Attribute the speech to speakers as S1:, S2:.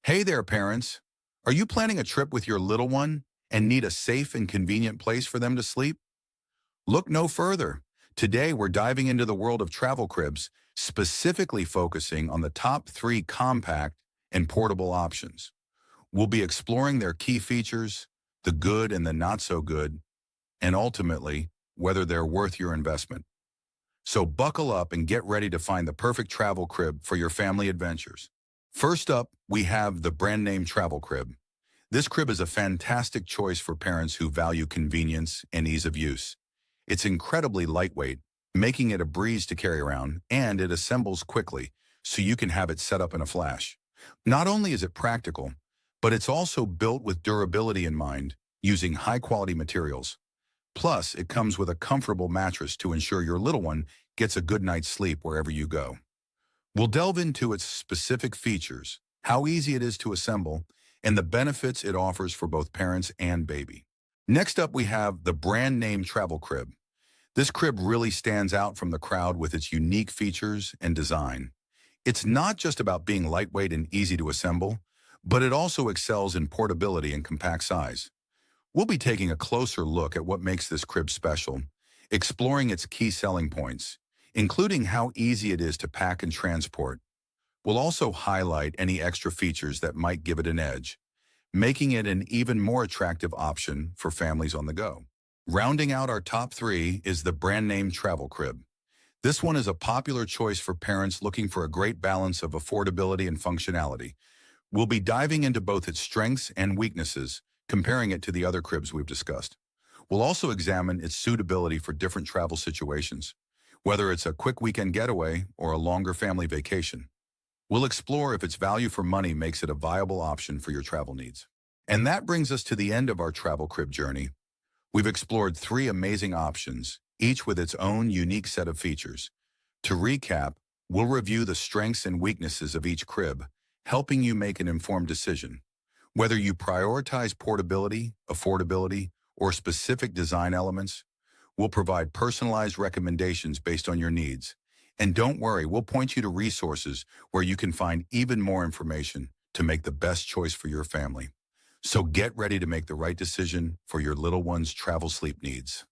S1: Hey there, parents. Are you planning a trip with your little one and need a safe and convenient place for them to sleep? Look no further. Today, we're diving into the world of travel cribs, specifically focusing on the top three compact and portable options. We'll be exploring their key features, the good and the not so good, and ultimately, whether they're worth your investment. So buckle up and get ready to find the perfect travel crib for your family adventures. First up, we have the brand name travel crib. This crib is a fantastic choice for parents who value convenience and ease of use. It's incredibly lightweight, making it a breeze to carry around, and it assembles quickly, so you can have it set up in a flash. Not only is it practical, but it's also built with durability in mind, using high-quality materials. Plus, it comes with a comfortable mattress to ensure your little one gets a good night's sleep wherever you go. We'll delve into its specific features, how easy it is to assemble, and the benefits it offers for both parents and baby. Next up, we have the brand name travel crib. This crib really stands out from the crowd with its unique features and design. It's not just about being lightweight and easy to assemble, but it also excels in portability and compact size. We'll be taking a closer look at what makes this crib special, exploring its key selling points, including how easy it is to pack and transport. We'll also highlight any extra features that might give it an edge, making it an even more attractive option for families on the go. Rounding out our top three is the brand name travel crib. This one is a popular choice for parents looking for a great balance of affordability and functionality. We'll be diving into both its strengths and weaknesses, comparing it to the other cribs we've discussed. We'll also examine its suitability for different travel situations, whether it's a quick weekend getaway or a longer family vacation. We'll explore if its value for money makes it a viable option for your travel needs. And that brings us to the end of our travel crib journey. We've explored three amazing options, each with its own unique set of features. To recap, we'll review the strengths and weaknesses of each crib, helping you make an informed decision. Whether you prioritize portability, affordability, or specific design elements, we'll provide personalized recommendations based on your needs. And don't worry, we'll point you to resources where you can find even more information to make the best choice for your family. So get ready to make the right decision for your little one's travel sleep needs.